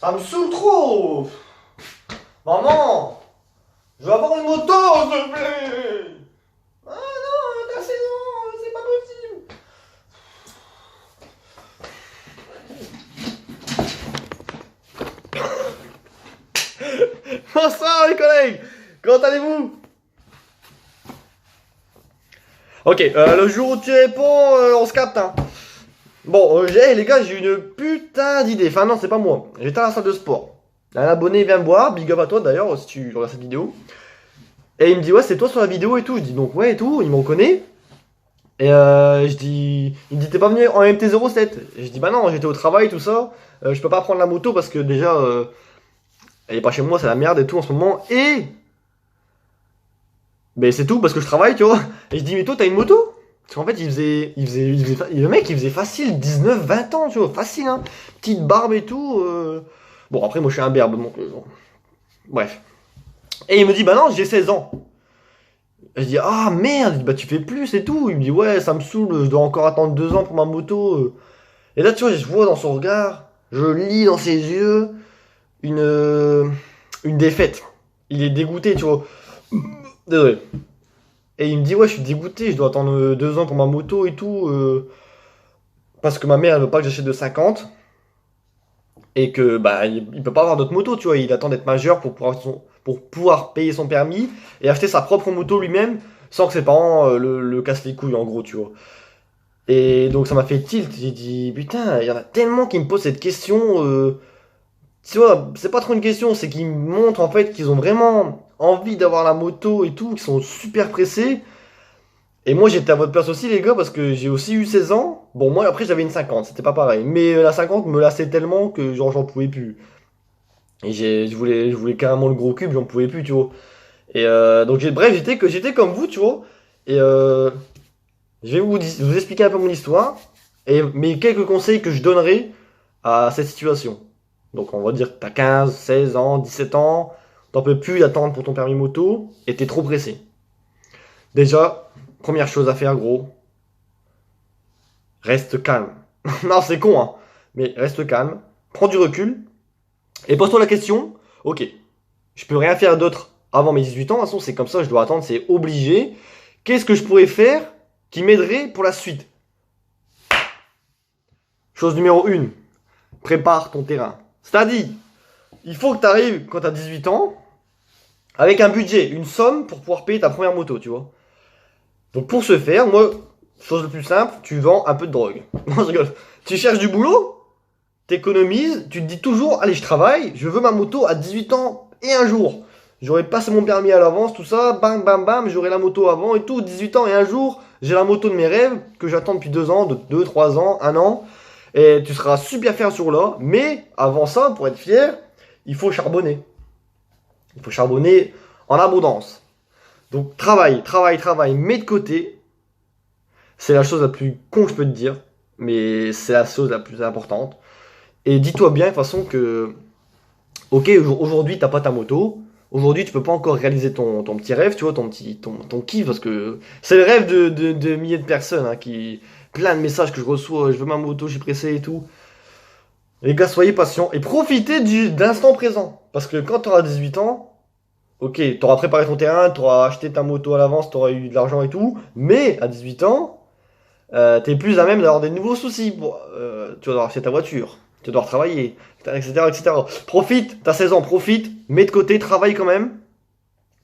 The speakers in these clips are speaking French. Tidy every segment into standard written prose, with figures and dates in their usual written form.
Ça me saoule trop. Maman, je veux avoir une moto, s'il te plaît. Ah non, ta saison, c'est pas possible. Bonsoir les collègues. Comment allez-vous? Ok, le jour où tu réponds, on se capte, hein. Bon, les gars, j'ai une putain d'idée. Enfin non, c'est pas moi. J'étais à la salle de sport. Un abonné vient me voir, big up à toi d'ailleurs, si tu regardes cette vidéo. Et il me dit, ouais, c'est toi sur la vidéo et tout. Je dis, donc ouais et tout, il me reconnaît. Et je dis, il me dit, t'es pas venu en MT-07. Et je dis, bah non, j'étais au travail, tout ça. Je peux pas prendre la moto parce que déjà, elle est pas chez moi, c'est la merde et tout en ce moment. Et, ben c'est tout parce que je travaille, tu vois. Et je dis, mais toi, t'as une moto? Parce qu'en fait, le mec, il faisait facile 19, 20 ans, tu vois, facile, hein. Petite barbe et tout. Bon, après, moi, je suis un berbe, donc, bon. Bref. Et il me dit, bah non, j'ai 16 ans. Et je dis, ah merde, bah tu fais plus et tout. Il me dit, ouais, ça me saoule, je dois encore attendre 2 ans pour ma moto. Et là, tu vois, je vois dans son regard, je lis dans ses yeux une défaite. Il est dégoûté, tu vois. Désolé. Et il me dit, ouais, je suis dégoûté, je dois attendre 2 ans pour ma moto et tout. Parce que ma mère, elle veut pas que j'achète de 50. Et que, bah, il peut pas avoir d'autre moto, tu vois. Il attend d'être majeur pour pouvoir payer son permis et acheter sa propre moto lui-même sans que ses parents le cassent les couilles, en gros, tu vois. Et donc ça m'a fait tilt. J'ai dit, putain, il y en a tellement qui me posent cette question. Tu vois, c'est pas trop une question, c'est qu'ils me montrent en fait qu'ils ont vraiment envie d'avoir la moto et tout, qu'ils sont super pressés. Et moi j'étais à votre place aussi les gars parce que j'ai aussi eu 16 ans. Bon moi après j'avais une 50, c'était pas pareil. Mais la 50 me lassait tellement que genre j'en pouvais plus. Et je voulais carrément le gros cube, j'en pouvais plus, tu vois. Et donc bref, j'étais comme vous, tu vois. Et je vais vous expliquer un peu mon histoire et mes quelques conseils que je donnerai à cette situation. Donc on va dire que t'as 15, 16 ans, 17 ans, t'en peux plus d'attendre pour ton permis moto et t'es trop pressé. Déjà, première chose à faire gros, reste calme. Non, c'est con, hein, mais reste calme, prends du recul et pose-toi la question, ok, je peux rien faire d'autre avant mes 18 ans, de toute façon c'est comme ça, je dois attendre, c'est obligé. Qu'est-ce que je pourrais faire qui m'aiderait pour la suite? Chose numéro 1, prépare ton terrain. C'est-à-dire, il faut que tu arrives quand tu as 18 ans avec un budget, une somme pour pouvoir payer ta première moto, tu vois. Donc pour ce faire, moi, chose le plus simple, tu vends un peu de drogue. Non, je rigole. Tu cherches du boulot, t'économises, tu te dis toujours, allez, je travaille, je veux ma moto à 18 ans et un jour. J'aurais passé mon permis à l'avance, tout ça, bam, bam, bam, j'aurai la moto avant et tout, 18 ans et un jour, j'ai la moto de mes rêves que j'attends depuis 2 ans, 2, 3 ans, 1 an. Et tu seras super fier sur là, mais avant ça, pour être fier, il faut charbonner. Il faut charbonner en abondance. Donc travaille, travaille, travaille, mets de côté. C'est la chose la plus con que je peux te dire, mais c'est la chose la plus importante. Et dis-toi bien de toute façon que, ok, aujourd'hui t'as pas ta moto, aujourd'hui tu peux pas encore réaliser ton petit rêve, tu vois, ton kiff, parce que c'est le rêve de milliers de personnes, hein, plein de messages que je reçois, je veux ma moto, je suis pressé et tout. Les gars, soyez patients et profitez d'instant présent. Parce que quand tu auras 18 ans, ok, tu auras préparé ton terrain, tu auras acheté ta moto à l'avance, tu auras eu de l'argent et tout, mais à 18 ans, tu es plus à même d'avoir des nouveaux soucis. Tu vas devoir acheter ta voiture, tu vas devoir travailler, etc., etc. Profite, t'as 16 ans, profite, mets de côté, travaille quand même.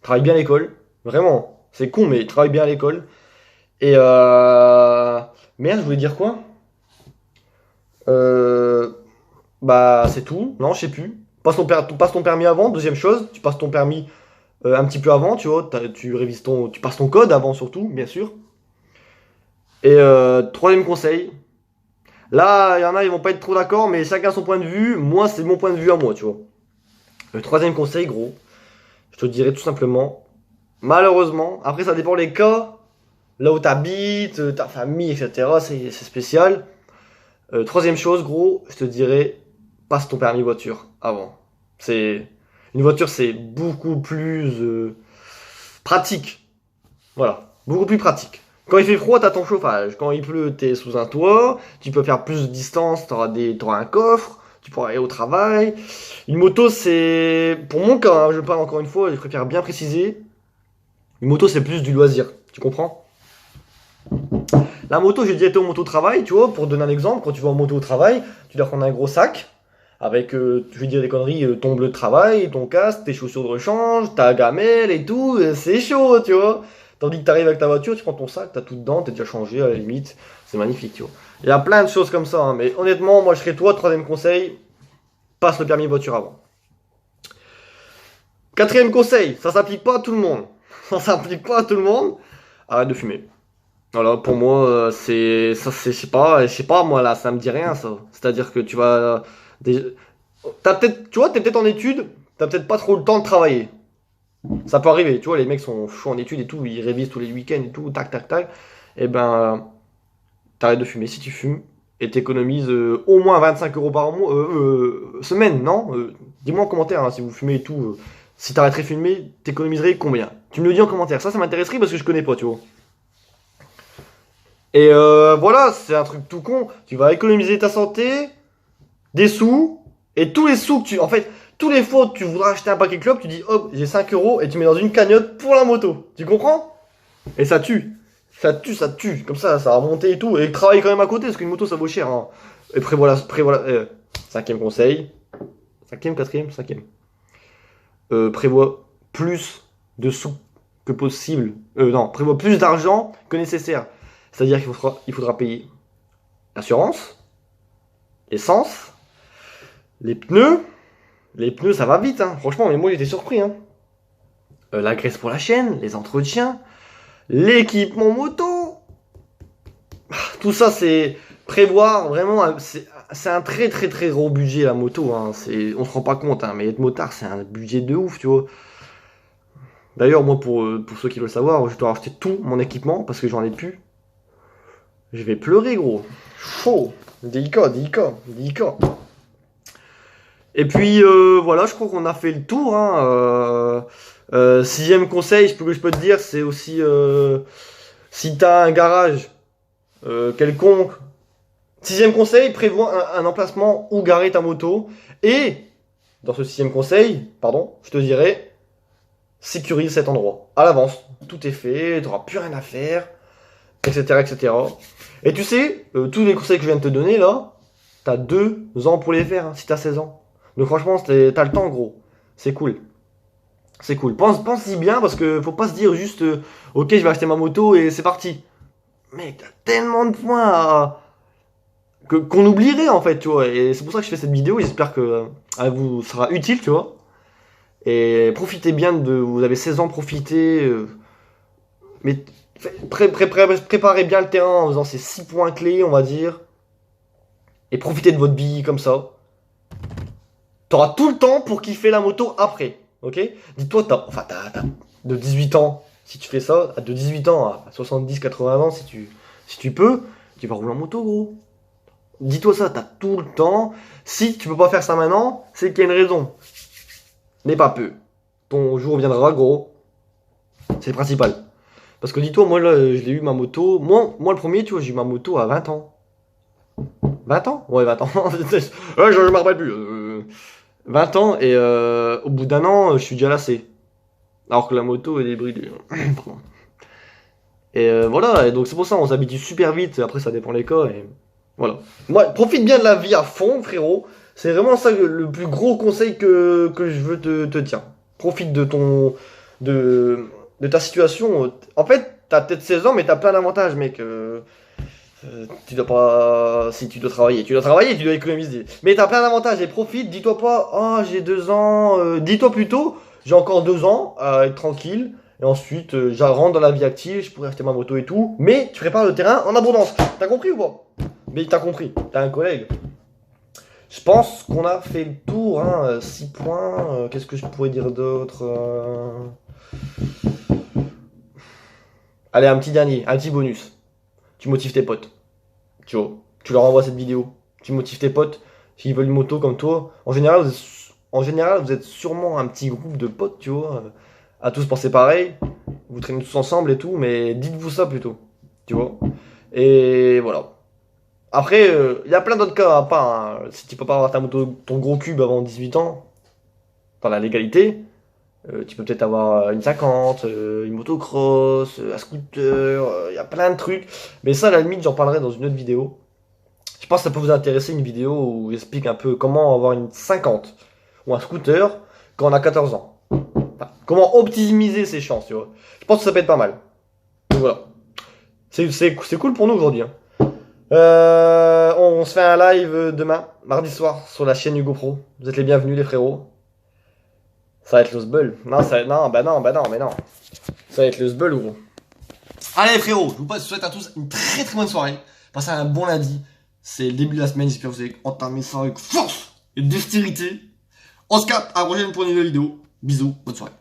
Travaille bien à l'école, vraiment. C'est con, mais travaille bien à l'école. Et merde, je voulais dire quoi? Euh, Bah, c'est tout. Non, je sais plus. Passe ton permis avant. Deuxième chose, tu passes ton permis un petit peu avant, tu vois. Tu passes ton code avant surtout, bien sûr. Et troisième conseil. Là, il y en a, ils vont pas être trop d'accord, mais chacun son point de vue. Moi, c'est mon point de vue à moi, tu vois. Le troisième conseil, gros, je te dirais tout simplement, malheureusement, après ça dépend des cas, là où t'habites, ta famille, etc. C'est spécial. Troisième chose, gros, je te dirais, passe ton permis voiture avant. Une voiture, c'est beaucoup plus pratique. Voilà, beaucoup plus pratique. Quand il fait froid, t'as ton chauffage. Quand il pleut, t'es sous un toit. Tu peux faire plus de distance, t'auras un coffre. tu pourras aller au travail. Une moto, c'est... Pour mon cas, hein, je parle encore une fois, je préfère bien préciser. Une moto, c'est plus du loisir, tu comprends? La moto, j'ai déjà été au moto travail, tu vois, pour te donner un exemple, quand tu vas en moto au travail, tu dois prendre un gros sac, avec, je vais dire des conneries, ton bleu de travail, ton casque, tes chaussures de rechange, ta gamelle et tout, c'est chaud, tu vois. Tandis que tu arrives avec ta voiture, tu prends ton sac, t'as tout dedans, t'es déjà changé à la limite, c'est magnifique, tu vois. Il y a plein de choses comme ça, hein, mais honnêtement, moi je serais toi, troisième conseil, passe le permis de voiture avant. Quatrième conseil, ça s'applique pas à tout le monde. Ça s'applique pas à tout le monde, arrête de fumer. Voilà, pour moi, c'est ça, c'est je sais pas, moi là, ça me dit rien ça. C'est-à-dire que tu vas, t'as peut-être, tu vois, t'es peut-être en études, t'as peut-être pas trop le temps de travailler. Ça peut arriver, tu vois, les mecs sont chauds en études et tout, ils révisent tous les week-ends et tout, tac, tac, tac. Et ben, t'arrêtes de fumer si tu fumes et t'économises au moins 25 euros par mois, semaine, non? Dis-moi en commentaire hein, si vous fumez et tout. Si t'arrêterais de fumer, t'économiserais combien? Tu me le dis en commentaire. Ça m'intéresserait parce que je connais pas, tu vois. Et voilà, c'est un truc tout con. Tu vas économiser ta santé, des sous, et tous les sous que tu. En fait, tous les fois que tu voudras acheter un paquet club, tu dis hop, j'ai 5 euros et tu mets dans une cagnotte pour la moto. Tu comprends? Et ça tue. Ça tue, ça tue. Comme ça va monter et tout. Et travaille quand même à côté parce qu'une moto ça vaut cher. Hein. Et prévois. Cinquième conseil. Cinquième, quatrième, cinquième. Prévois plus de sous que possible. Non, prévois plus d'argent que nécessaire. C'est-à-dire qu'il faudra payer l'assurance, l'essence, les pneus. Les pneus, ça va vite, hein. Franchement, mais moi j'étais surpris. Hein. La graisse pour la chaîne, les entretiens, l'équipement moto. Tout ça, c'est prévoir vraiment. C'est un très très très gros budget la moto. Hein. On se rend pas compte, hein, mais être motard, c'est un budget de ouf, tu vois. D'ailleurs, moi, pour ceux qui veulent savoir, je dois acheter tout mon équipement parce que j'en ai plus. Je vais pleurer, gros. Chaud. Délicat. Et puis, voilà, je crois qu'on a fait le tour. Hein. Sixième conseil, que je peux te dire, c'est aussi si t'as un garage quelconque. Sixième conseil, prévois un emplacement où garer ta moto. Et, dans ce sixième conseil, pardon, je te dirais, sécurise cet endroit. À l'avance. Tout est fait, t'auras plus rien à faire. Etc, etc. Et tu sais, tous les conseils que je viens de te donner là, t'as 2 ans pour les faire hein, si t'as 16 ans. Donc franchement, t'as le temps gros. C'est cool. C'est cool. Pense-y bien parce que faut pas se dire juste ok je vais acheter ma moto et c'est parti. Mec, t'as tellement de points qu'on oublierait en fait, tu vois. Et c'est pour ça que je fais cette vidéo. J'espère que elle vous sera utile, tu vois. Et profitez bien vous avez 16 ans, profitez. Mais préparez bien le terrain en faisant ces 6 points clés, on va dire. Et profitez de votre vie comme ça. T'auras tout le temps pour kiffer la moto après. Ok? Dis-toi, t'as de 18 ans, si tu fais ça, de 18 ans à 70, 80 ans, si tu peux, tu vas rouler en moto, gros. Dis-toi ça, t'as tout le temps. Si tu peux pas faire ça maintenant, c'est qu'il y a une raison. Mais pas peu. Ton jour viendra, gros. C'est le principal. Parce que dis-toi, moi là, je l'ai eu ma moto. Moi le premier, tu vois, j'ai eu ma moto à 20 ans. 20 ans? Ouais, 20 ans. Ouais, je me rappelle plus. 20 ans et au bout d'un an, je suis déjà lassé. Alors que la moto, elle est bridée. Pardon. Et voilà, et donc c'est pour ça, on s'habitue super vite. Après, ça dépend les cas. Et voilà. Moi, profite bien de la vie à fond, frérot. C'est vraiment ça le plus gros conseil que je veux te dire. Profite de ta situation. En fait, t'as peut-être 16 ans, mais t'as plein d'avantages, mec. Tu dois pas. Si tu dois travailler, tu dois économiser. Mais t'as plein d'avantages et profite. Dis-toi pas, oh j'ai 2 ans. Dis-toi plutôt, j'ai encore 2 ans à être tranquille. Et ensuite, je rentre dans la vie active, je pourrais acheter ma moto et tout. Mais tu prépares le terrain en abondance. T'as compris ou pas? Mais t'as compris, t'as un collègue. Je pense qu'on a fait le tour, hein. 6 points. Qu'est-ce que je pourrais dire d'autre Allez, un petit dernier, un petit bonus. Tu motives tes potes. Tu vois, tu leur envoies cette vidéo. Tu motives tes potes. S'ils veulent une moto comme toi. En général, vous êtes sûrement un petit groupe de potes, tu vois. À tous penser pareil. Vous traînez tous ensemble et tout. Mais dites-vous ça plutôt. Tu vois. Et voilà. Après, il y a plein d'autres cas à part. Hein. Si tu peux pas avoir ta moto, ton gros cube avant 18 ans, dans la légalité, tu peux peut-être avoir une 50, une motocross, un scooter, il y a plein de trucs. Mais ça, à la limite, j'en parlerai dans une autre vidéo. Je pense que ça peut vous intéresser, une vidéo où j'explique un peu comment avoir une 50 ou un scooter quand on a 14 ans. Enfin, comment optimiser ses chances, tu vois. Je pense que ça peut être pas mal. Donc voilà. C'est cool pour nous aujourd'hui. Hein. On se fait un live demain, mardi soir, sur la chaîne Hugo Pro. Vous êtes les bienvenus, les frérots. Ça va être le sbull. Non, bah non, mais non. Ça va être le sbull, gros. Allez, frérot, je vous souhaite à tous une très très bonne soirée. Passez un bon lundi. C'est le début de la semaine. J'espère que vous avez entamé ça avec force et dextérité. On se capte à la prochaine pour une nouvelle vidéo. Bisous, bonne soirée.